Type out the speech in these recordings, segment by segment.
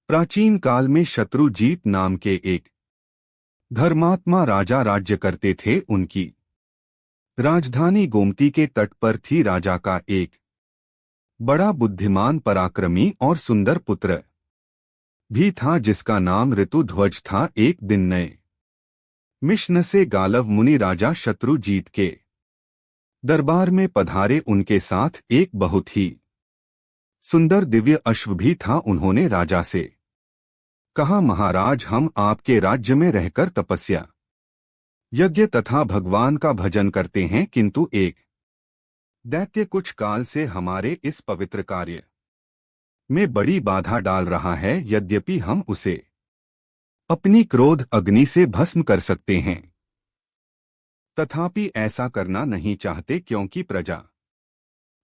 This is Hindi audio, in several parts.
प्राचीन काल में शत्रुजीत नाम के एक धर्मात्मा राजा राज्य करते थे। उनकी राजधानी गोमती के तट पर थी। राजा का एक बड़ा बुद्धिमान, पराक्रमी और सुंदर पुत्र भी था जिसका नाम ऋतुध्वज था। एक दिन नए मिशन से गालव मुनि राजा शत्रुजीत के दरबार में पधारे। उनके साथ एक बहुत ही सुंदर दिव्य अश्व भी था। उन्होंने राजा से कहा, महाराज, हम आपके राज्य में रहकर तपस्या, यज्ञ तथा भगवान का भजन करते हैं, किंतु एक दैत्य कुछ काल से हमारे इस पवित्र कार्य में बड़ी बाधा डाल रहा है। यद्यपि हम उसे अपनी क्रोध अग्नि से भस्म कर सकते हैं, तथापि ऐसा करना नहीं चाहते, क्योंकि प्रजा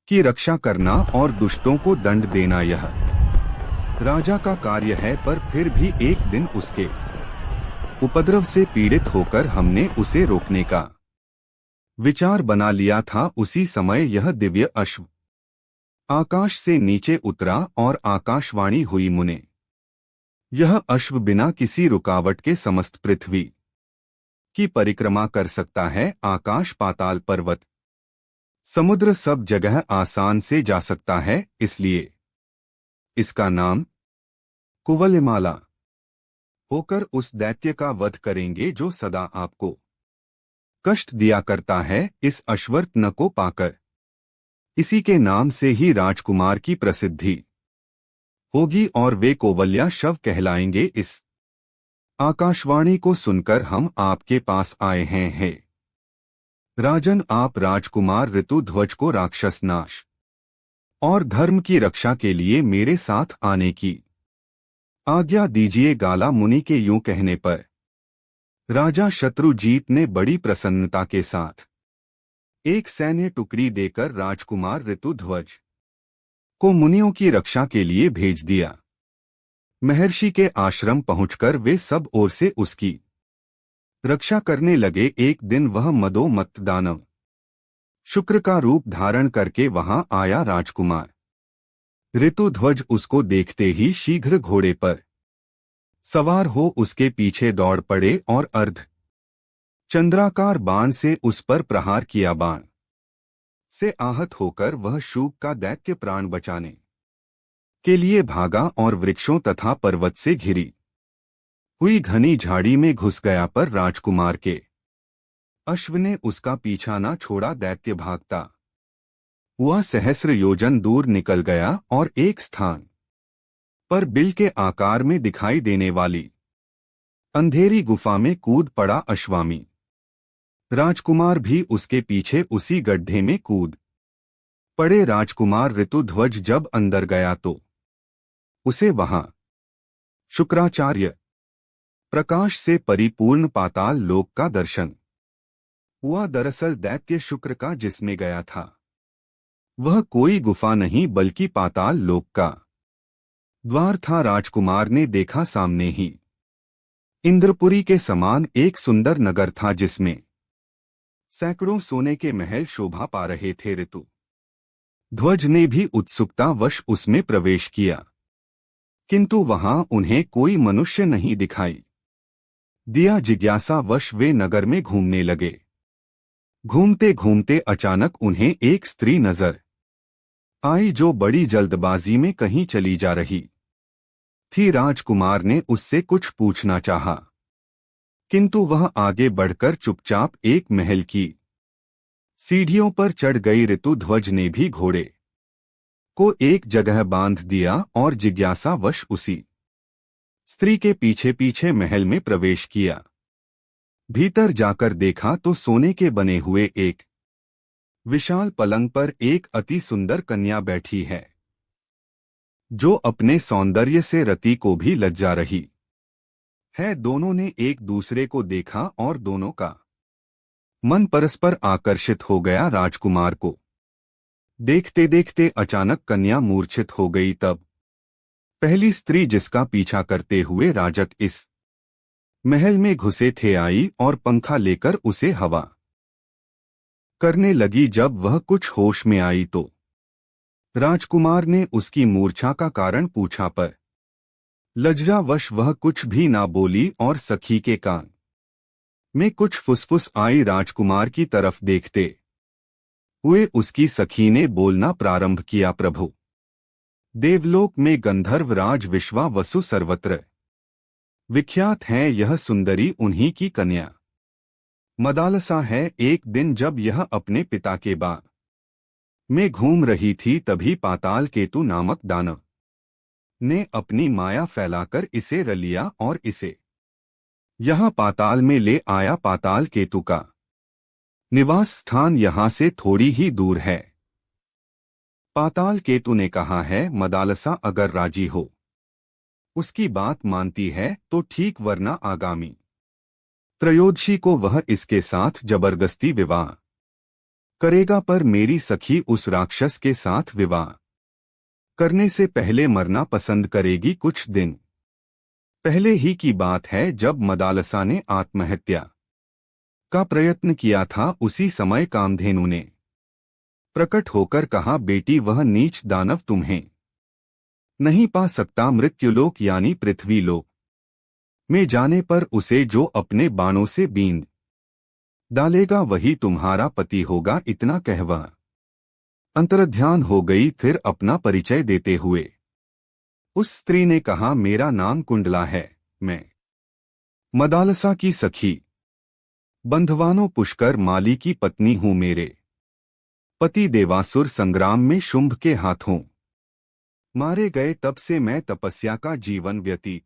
की रक्षा करना और दुष्टों को दंड देना यह राजा का कार्य है। पर फिर भी एक दिन उसके उपद्रव से पीड़ित होकर हमने उसे रोकने का विचार बना लिया था। उसी समय यह दिव्य अश्व आकाश से नीचे उतरा और आकाशवाणी हुई, मुने, यह अश्व बिना किसी रुकावट के समस्त पृथ्वी की परिक्रमा कर सकता है। आकाश, पाताल, पर्वत, समुद्र, सब जगह आसान से जा सकता है। इसलिए इसका नाम कुवलयमाला होकर उस दैत्य का वध करेंगे जो सदा आपको कष्ट दिया करता है। इस अश्वत्थ को पाकर इसी के नाम से ही राजकुमार की प्रसिद्धि होगी और वे कोवल्या शव कहलाएंगे। इस आकाशवाणी को सुनकर हम आपके पास आए हैं। हे राजन, आप राजकुमार ऋतुध्वज को राक्षस नाश और धर्म की रक्षा के लिए मेरे साथ आने की आज्ञा दीजिए। गाला मुनि के यूं कहने पर राजा शत्रुजीत ने बड़ी प्रसन्नता के साथ एक सैन्य टुकड़ी देकर राजकुमार ऋतुध्वज को मुनियों की रक्षा के लिए भेज दिया। महर्षि के आश्रम पहुंचकर वे सब ओर से उसकी रक्षा करने लगे। एक दिन वह मदोमत्त दानव शुक्र का रूप धारण करके वहां आया। राजकुमार ऋतुध्वज उसको देखते ही शीघ्र घोड़े पर सवार हो उसके पीछे दौड़ पड़े और अर्ध चंद्राकार बाण से उस पर प्रहार किया। बाण से आहत होकर वह शूक का दैत्य प्राण बचाने के लिए भागा और वृक्षों तथा पर्वत से घिरी हुई घनी झाड़ी में घुस गया। पर राजकुमार के अश्व ने उसका पीछा न छोड़ा। दैत्य भागता हुआ सहस्र योजन दूर निकल गया और एक स्थान पर बिल के आकार में दिखाई देने वाली अंधेरी गुफा में कूद पड़ा। अश्वामी राजकुमार भी उसके पीछे उसी गड्ढे में कूद पड़े। राजकुमार ऋतुध्वज जब अंदर गया तो उसे वहां शुक्राचार्य प्रकाश से परिपूर्ण पाताल लोक का दर्शन हुआ। दरअसल दैत्य शुक्र का जिसमें गया था वह कोई गुफा नहीं बल्कि पाताल लोक का द्वार था। राजकुमार ने देखा, सामने ही इंद्रपुरी के समान एक सुंदर नगर था जिसमें सैकड़ों सोने के महल शोभा पा रहे थे। ऋतुध्वज ने भी उत्सुकतावश उसमें प्रवेश किया, किंतु वहां उन्हें कोई मनुष्य नहीं दिखाई दिया। जिज्ञासावश वे नगर में घूमने लगे। घूमते घूमते अचानक उन्हें एक स्त्री नजर आई जो बड़ी जल्दबाजी में कहीं चली जा रही थी। राजकुमार ने उससे कुछ पूछना चाहा, किंतु वह आगे बढ़कर चुपचाप एक महल की सीढ़ियों पर चढ़ गई। ऋतुध्वज ने भी घोड़े को एक जगह बांध दिया और जिज्ञासावश उसी स्त्री के पीछे पीछे महल में प्रवेश किया। भीतर जाकर देखा तो सोने के बने हुए एक विशाल पलंग पर एक अति सुंदर कन्या बैठी है, जो अपने सौंदर्य से रति को भी लज्जा रही है। दोनों ने एक दूसरे को देखा और दोनों का मन परस्पर आकर्षित हो गया। राजकुमार को देखते देखते अचानक कन्या मूर्छित हो गई। तब पहली स्त्री जिसका पीछा करते हुए राजक इस महल में घुसे थे आई और पंखा लेकर उसे हवा करने लगी। जब वह कुछ होश में आई तो राजकुमार ने उसकी मूर्छा का कारण पूछा, पर लज्जावश वह कुछ भी ना बोली और सखी के कान में कुछ फुसफुस आई। राजकुमार की तरफ देखते हुए उसकी सखी ने बोलना प्रारंभ किया, प्रभु, देवलोक में गंधर्व राज विश्वा वसु सर्वत्र विख्यात है, यह सुंदरी उन्हीं की कन्या मदालसा है। एक दिन जब यह अपने पिता के बाग में घूम रही थी, तभी पाताल केतु नामक दानव ने अपनी माया फैलाकर इसे रलिया और इसे यहाँ पाताल में ले आया। पाताल केतु का निवास स्थान यहाँ से थोड़ी ही दूर है। पाताल केतु ने कहा है, मदालसा अगर राजी हो, उसकी बात मानती है तो ठीक, वरना आगामी त्रयोदशी को वह इसके साथ जबरदस्ती विवाह करेगा। पर मेरी सखी उस राक्षस के साथ विवाह करने से पहले मरना पसंद करेगी। कुछ दिन पहले ही की बात है, जब मदालसा ने आत्महत्या का प्रयत्न किया था, उसी समय कामधेनु ने प्रकट होकर कहा, बेटी, वह नीच दानव तुम्हें नहीं पा सकता। मृत्युलोक यानी पृथ्वी लोक में जाने पर उसे जो अपने बाणों से बींद डालेगा वही तुम्हारा पति होगा। इतना कह वह अंतर्ध्यान हो गई। फिर अपना परिचय देते हुए उस स्त्री ने कहा, मेरा नाम कुंडला है, मैं मदालसा की सखी बंधवानों पुष्कर माली की पत्नी हूं। मेरे पति देवासुर संग्राम में शुंभ के हाथों मारे गए, तब से मैं तपस्या का जीवन व्यतीत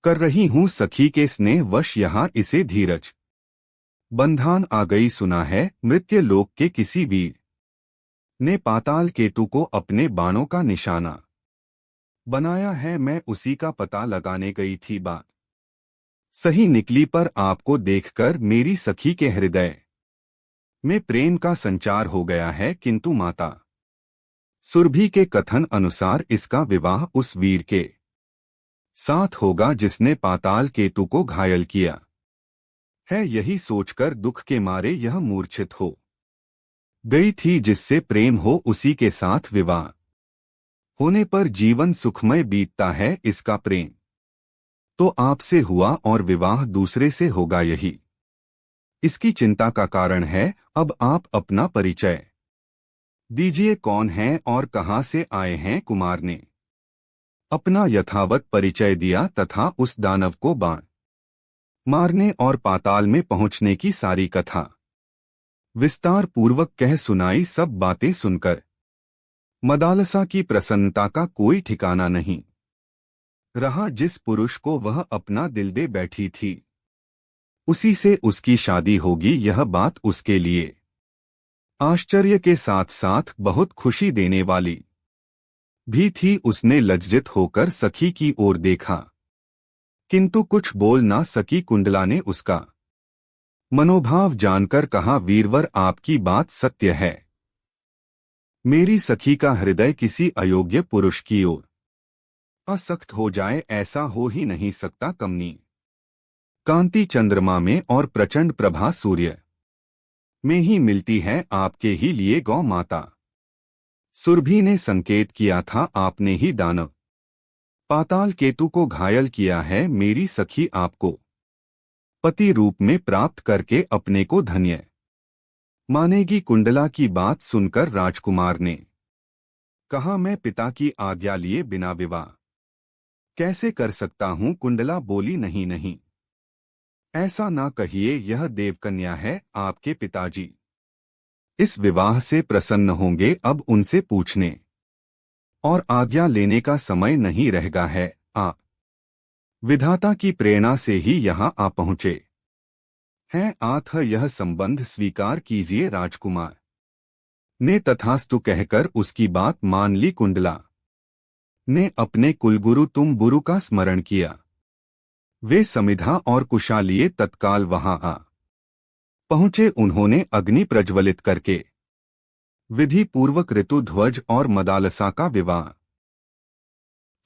कर रही हूं। सखी के स्नेह वश यहाँ इसे धीरज बंधान आ गई। सुना है मृत्युलोक के किसी वीर ने पाताल केतु को अपने बाणों का निशाना बनाया है। मैं उसी का पता लगाने गई थी। बात सही निकली, पर आपको देखकर मेरी सखी के हृदय में प्रेम का संचार हो गया है। किंतु माता सुरभि के कथन अनुसार इसका विवाह उस वीर के साथ होगा जिसने पाताल केतु को घायल किया है। यही सोचकर दुख के मारे यह मूर्छित हो गई थी। जिससे प्रेम हो उसी के साथ विवाह होने पर जीवन सुखमय बीतता है। इसका प्रेम तो आपसे हुआ और विवाह दूसरे से होगा, यही इसकी चिंता का कारण है। अब आप अपना परिचय दीजिए, कौन हैं और कहां से आए हैं। कुमार ने अपना यथावत परिचय दिया तथा उस दानव को बाण मारने और पाताल में पहुंचने की सारी कथा विस्तार पूर्वक कह सुनाई। सब बातें सुनकर मदालसा की प्रसन्नता का कोई ठिकाना नहीं रहा। जिस पुरुष को वह अपना दिल दे बैठी थी, उसी से उसकी शादी होगी, यह बात उसके लिए आश्चर्य के साथ साथ बहुत खुशी देने वाली भी थी। उसने लज्जित होकर सखी की ओर देखा, किंतु कुछ बोल ना सकी। कुंडला ने उसका मनोभाव जानकर कहा, वीरवर, आपकी बात सत्य है। मेरी सखी का हृदय किसी अयोग्य पुरुष की ओर असक्त हो जाए, ऐसा हो ही नहीं सकता। कमनी कांति चंद्रमा में और प्रचंड प्रभा सूर्य में ही मिलती है। आपके ही लिए गौ माता सुरभि ने संकेत किया था, आपने ही दानव पाताल केतु को घायल किया है। मेरी सखी आपको पति रूप में प्राप्त करके अपने को धन्य मानेगी। कुंडला की बात सुनकर राजकुमार ने कहा, मैं पिता की आज्ञा लिए बिना विवाह कैसे कर सकता हूं। कुंडला बोली, नहीं नहीं, ऐसा ना कहिए, यह देवकन्या है। आपके पिताजी इस विवाह से प्रसन्न होंगे। अब उनसे पूछने और आज्ञा लेने का समय नहीं रहेगा है। आप विधाता की प्रेरणा से ही यहाँ आ पहुँचे हैं, अतः यह संबंध स्वीकार कीजिए। राजकुमार ने तथास्तु कहकर उसकी बात मान ली। कुंडला ने अपने कुलगुरु तुम्बुरु का स्मरण किया। वे समिधा और कुशालिये तत्काल वहां आ पहुंचे। उन्होंने अग्नि प्रज्वलित करके विधि पूर्वक ऋतुध्वज और मदालसा का विवाह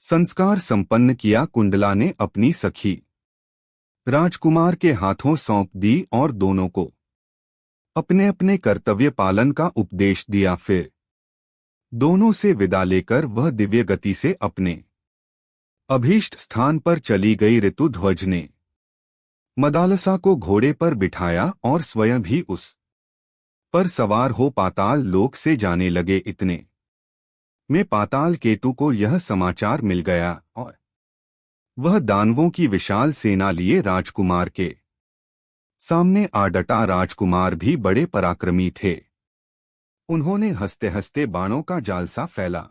संस्कार संपन्न किया। कुंडला ने अपनी सखी राजकुमार के हाथों सौंप दी और दोनों को अपने अपने कर्तव्य पालन का उपदेश दिया। फिर दोनों से विदा लेकर वह दिव्य गति से अपने अभीष्ट स्थान पर चली गई ऋतुध्वज ने मदालसा को घोड़े पर बिठाया और स्वयं भी उस पर सवार हो पाताल लोक से जाने लगे। इतने में पाताल केतु को यह समाचार मिल गया और वह दानवों की विशाल सेना लिए राजकुमार के सामने आ डटा। राजकुमार भी बड़े पराक्रमी थे। उन्होंने हंसते हंसते बाणों का जालसा फैला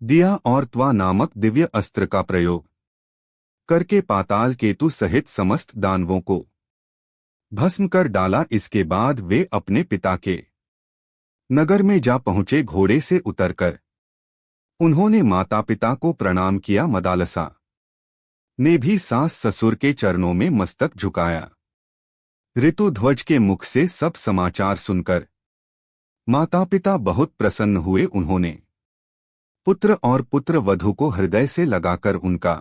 दिया और त्वा नामक दिव्य अस्त्र का प्रयोग करके पाताल केतु सहित समस्त दानवों को भस्म कर डाला। इसके बाद वे अपने पिता के नगर में जा पहुंचे। घोड़े से उतरकर उन्होंने माता पिता को प्रणाम किया। मदालसा ने भी सास ससुर के चरणों में मस्तक झुकाया। ऋतुध्वज के मुख से सब समाचार सुनकर माता पिता बहुत प्रसन्न हुए। उन्होंने पुत्र और पुत्र वधू को हृदय से लगाकर उनका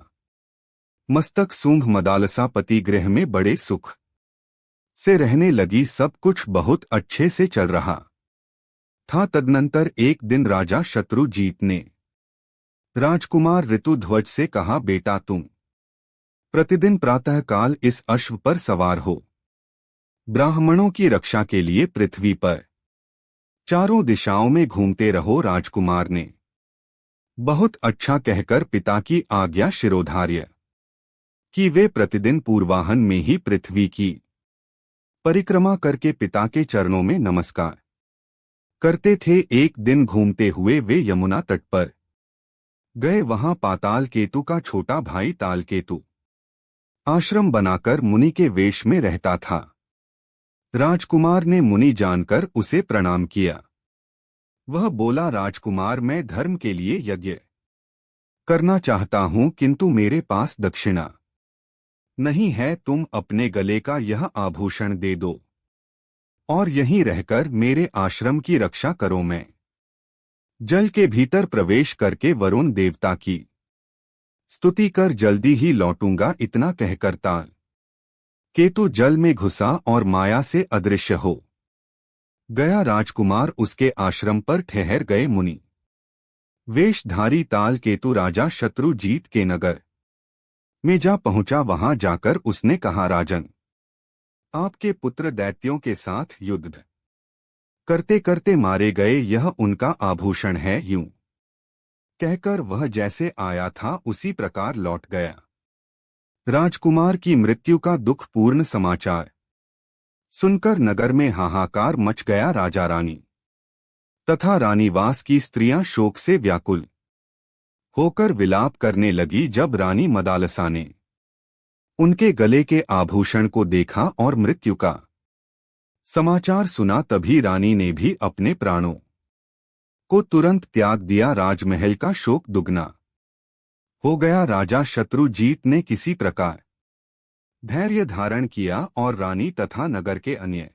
मस्तक सूंघ मदालसा पति गृह में बड़े सुख से रहने लगी। सब कुछ बहुत अच्छे से चल रहा था। तदनंतर एक दिन राजा शत्रुजीत ने राजकुमार ऋतुध्वज से कहा, बेटा तुम प्रतिदिन प्रातःकाल इस अश्व पर सवार हो ब्राह्मणों की रक्षा के लिए पृथ्वी पर चारों दिशाओं में घूमते रहो। राजकुमार ने बहुत अच्छा कहकर पिता की आज्ञा शिरोधार्य कि वे प्रतिदिन पूर्वाहन में ही पृथ्वी की परिक्रमा करके पिता के चरणों में नमस्कार करते थे। एक दिन घूमते हुए वे यमुना तट पर गए। वहां पाताल केतु का छोटा भाई ताल केतु आश्रम बनाकर मुनि के वेश में रहता था। राजकुमार ने मुनि जानकर उसे प्रणाम किया। वह बोला, राजकुमार मैं धर्म के लिए यज्ञ करना चाहता हूं, किंतु मेरे पास दक्षिणा नहीं है। तुम अपने गले का यह आभूषण दे दो और यहीं रहकर मेरे आश्रम की रक्षा करो। मैं जल के भीतर प्रवेश करके वरुण देवता की स्तुति कर जल्दी ही लौटूंगा। इतना कहकर ताल केतु जल में घुसा और माया से अदृश्य हो गया। राजकुमार उसके आश्रम पर ठहर गए। मुनि वेशधारी ताल केतु राजा शत्रुजीत के नगर में जा पहुंचा। वहां जाकर उसने कहा, राजन, आपके पुत्र दैत्यों के साथ युद्ध करते करते मारे गए, यह उनका आभूषण है। यूं कहकर वह जैसे आया था उसी प्रकार लौट गया। राजकुमार की मृत्यु का दुखपूर्ण समाचार सुनकर नगर में हाहाकार मच गया। राजा रानी तथा रानीवास की स्त्रियां शोक से व्याकुल होकर विलाप करने लगी। जब रानी मदालसा ने उनके गले के आभूषण को देखा और मृत्यु का समाचार सुना, तभी रानी ने भी अपने प्राणों को तुरंत त्याग दिया। राजमहल का शोक दुगना हो गया। राजा शत्रुजीत ने किसी प्रकार धैर्य धारण किया और रानी तथा नगर के अन्य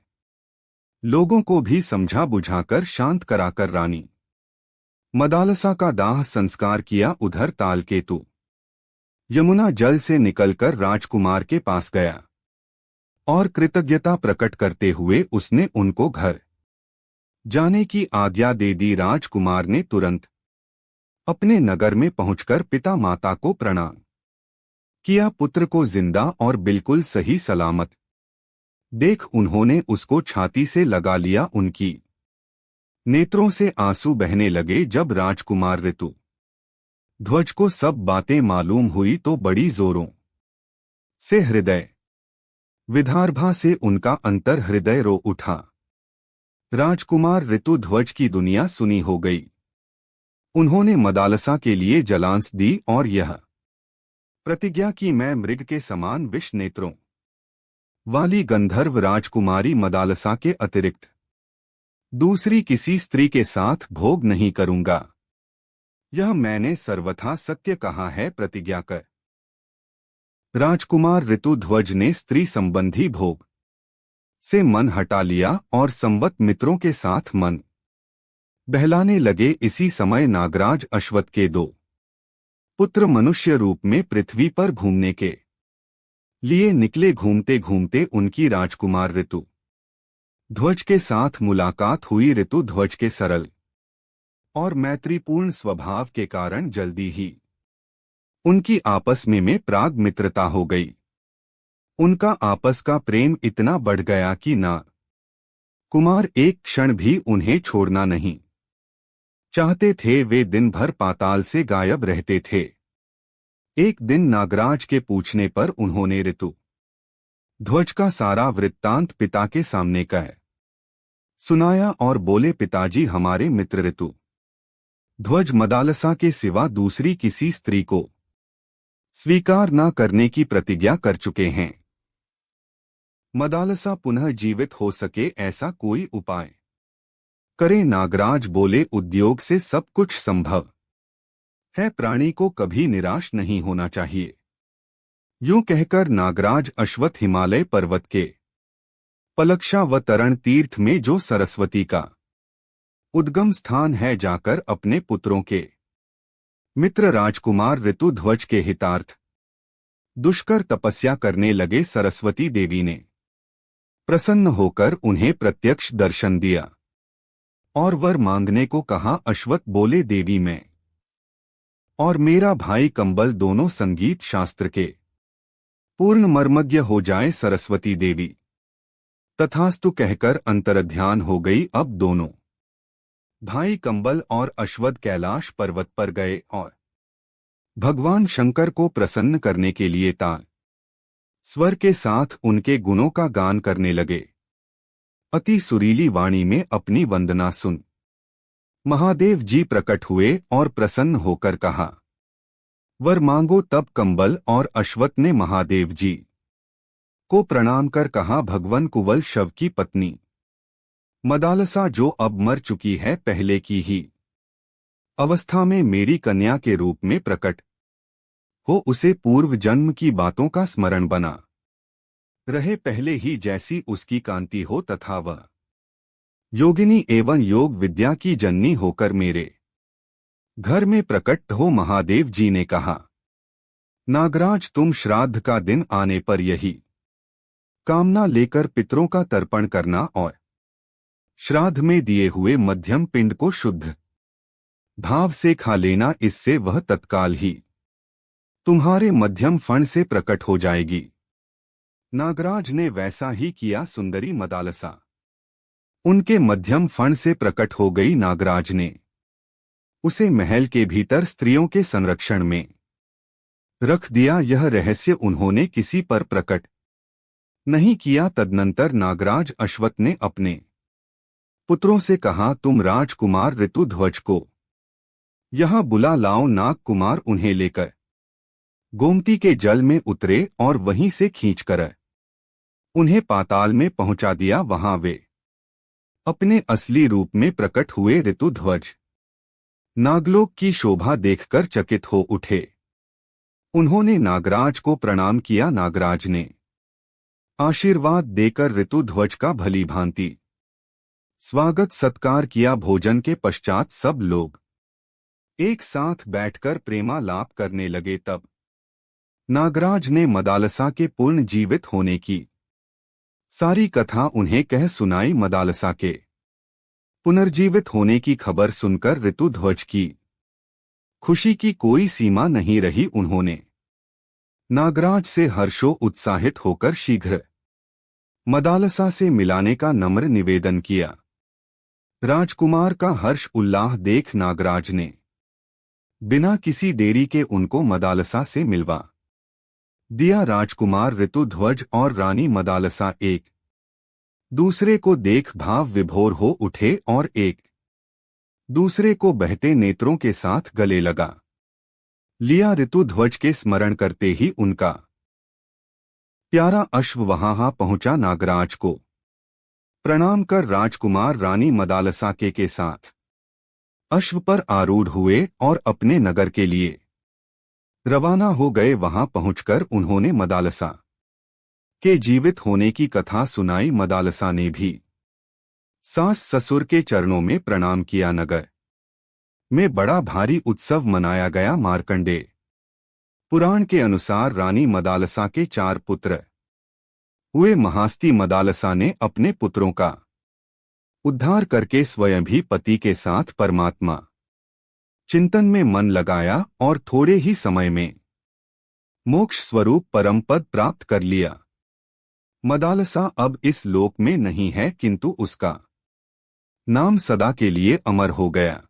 लोगों को भी समझा बुझाकर शांत कराकर रानी मदालसा का दाह संस्कार किया। उधर ताल केतु यमुना जल से निकलकर राजकुमार के पास गया और कृतज्ञता प्रकट करते हुए उसने उनको घर जाने की आज्ञा दे दी। राजकुमार ने तुरंत अपने नगर में पहुंचकर पिता माता को प्रणाम किया। पुत्र को जिंदा और बिल्कुल सही सलामत देख उन्होंने उसको छाती से लगा लिया। उनकी नेत्रों से आंसू बहने लगे। जब राजकुमार ऋतुध्वज को सब बातें मालूम हुई तो बड़ी जोरों से हृदय विदारभा से उनका अंतर हृदय रो उठा। राजकुमार ऋतुध्वज की दुनिया सुनी हो गई। उन्होंने मदालसा के लिए जलांस दी और यह प्रतिज्ञा की, मैं मृग के समान विष नेत्रों वाली गंधर्व राजकुमारी मदालसा के अतिरिक्त दूसरी किसी स्त्री के साथ भोग नहीं करूंगा। यह मैंने सर्वथा सत्य कहा है, प्रतिज्ञा कर। राजकुमार ऋतुध्वज ने स्त्री संबंधी भोग से मन हटा लिया और संवत मित्रों के साथ मन बहलाने लगे। इसी समय नागराज अश्वत के दो पुत्र मनुष्य रूप में पृथ्वी पर घूमने के लिए निकले। घूमते घूमते उनकी राजकुमार ऋतुध्वज के साथ मुलाकात हुई। ऋतुध्वज के सरल और मैत्रीपूर्ण स्वभाव के कारण जल्दी ही उनकी आपस में प्राग मित्रता हो गई। उनका आपस का प्रेम इतना बढ़ गया कि ना कुमार एक क्षण भी उन्हें छोड़ना नहीं चाहते थे। वे दिन भर पाताल से गायब रहते थे। एक दिन नागराज के पूछने पर उन्होंने ऋतु ध्वज का सारा वृत्तांत पिता के सामने कह सुनाया और बोले, पिताजी, हमारे मित्र ऋतु ध्वज मदालसा के सिवा दूसरी किसी स्त्री को स्वीकार न करने की प्रतिज्ञा कर चुके हैं। मदालसा पुनः जीवित हो सके ऐसा कोई उपाय करे। नागराज बोले, उद्योग से सब कुछ संभव है, प्राणी को कभी निराश नहीं होना चाहिए। यूं कहकर नागराज अश्वत्थ हिमालय पर्वत के पलक्षा व तरण तीर्थ में, जो सरस्वती का उद्गम स्थान है, जाकर अपने पुत्रों के मित्र राजकुमार ऋतुध्वज के हितार्थ दुष्कर तपस्या करने लगे। सरस्वती देवी ने प्रसन्न होकर उन्हें प्रत्यक्ष दर्शन दिया और वर मांगने को कहा। अश्वत्थ बोले, देवी, मैं और मेरा भाई कंबल दोनों संगीत शास्त्र के पूर्ण मर्मज्ञ हो जाए। सरस्वती देवी तथास्तु कहकर अंतर्ध्यान हो गई। अब दोनों भाई कंबल और अश्वत्थ कैलाश पर्वत पर गए और भगवान शंकर को प्रसन्न करने के लिए ताल स्वर के साथ उनके गुणों का गान करने लगे। अति सुरीली वाणी में अपनी वंदना सुन महादेव जी प्रकट हुए और प्रसन्न होकर कहा, वर मांगो। तब कंबल और अश्वत्थ ने महादेव जी को प्रणाम कर कहा, भगवान कुवल शव की पत्नी मदालसा, जो अब मर चुकी है, पहले की ही अवस्था में मेरी कन्या के रूप में प्रकट हो, उसे पूर्व जन्म की बातों का स्मरण बना रहे, पहले ही जैसी उसकी कांति हो, तथा वह योगिनी एवं योग विद्या की जननी होकर मेरे घर में प्रकट हो। महादेव जी ने कहा, नागराज, तुम श्राद्ध का दिन आने पर यही कामना लेकर पितरों का तर्पण करना और श्राद्ध में दिए हुए मध्यम पिंड को शुद्ध भाव से खा लेना, इससे वह तत्काल ही तुम्हारे मध्यम फण से प्रकट हो जाएगी। नागराज ने वैसा ही किया। सुंदरी मदालसा उनके मध्यम फण से प्रकट हो गई। नागराज ने उसे महल के भीतर स्त्रियों के संरक्षण में रख दिया। यह रहस्य उन्होंने किसी पर प्रकट नहीं किया। तदनंतर नागराज अश्वत्थ ने अपने पुत्रों से कहा, तुम राजकुमार ऋतुध्वज को यहां बुला लाओ। नाग कुमार उन्हें लेकर गोमती के जल में उतरे और वहीं से खींचकर उन्हें पाताल में पहुंचा दिया। वहां वे अपने असली रूप में प्रकट हुए। ऋतुध्वज नागलोक की शोभा देखकर चकित हो उठे। उन्होंने नागराज को प्रणाम किया। नागराज ने आशीर्वाद देकर ऋतुध्वज का भली भांति स्वागत सत्कार किया। भोजन के पश्चात सब लोग एक साथ बैठकर प्रेमालाप करने लगे। तब नागराज ने मदालसा के पूर्ण जीवित होने की सारी कथा उन्हें कह सुनाई। मदालसा के पुनर्जीवित होने की खबर सुनकर ऋतुध्वज की खुशी की कोई सीमा नहीं रही। उन्होंने नागराज से हर्षो उत्साहित होकर शीघ्र मदालसा से मिलाने का नम्र निवेदन किया। राजकुमार का हर्ष उल्लाह देख नागराज ने बिना किसी देरी के उनको मदालसा से मिलवा दिया। राजकुमार ऋतुध्वज और रानी मदालसा एक दूसरे को देख भाव विभोर हो उठे और एक दूसरे को बहते नेत्रों के साथ गले लगा लिया। ऋतुध्वज के स्मरण करते ही उनका प्यारा अश्व वहां पहुंचा। नागराज को प्रणाम कर राजकुमार रानी मदालसा के साथ अश्व पर आरूढ़ हुए और अपने नगर के लिए रवाना हो गए। वहां पहुंचकर उन्होंने मदालसा के जीवित होने की कथा सुनाई। मदालसा ने भी सास ससुर के चरणों में प्रणाम किया। नगर में बड़ा भारी उत्सव मनाया गया। मार्कंडेय पुराण के अनुसार रानी मदालसा के 4 पुत्र हुए। महास्ती मदालसा ने अपने पुत्रों का उद्धार करके स्वयं भी पति के साथ परमात्मा चिंतन में मन लगाया और थोड़े ही समय में मोक्ष स्वरूप परम पद प्राप्त कर लिया। मदालसा अब इस लोक में नहीं है, किंतु उसका नाम सदा के लिए अमर हो गया।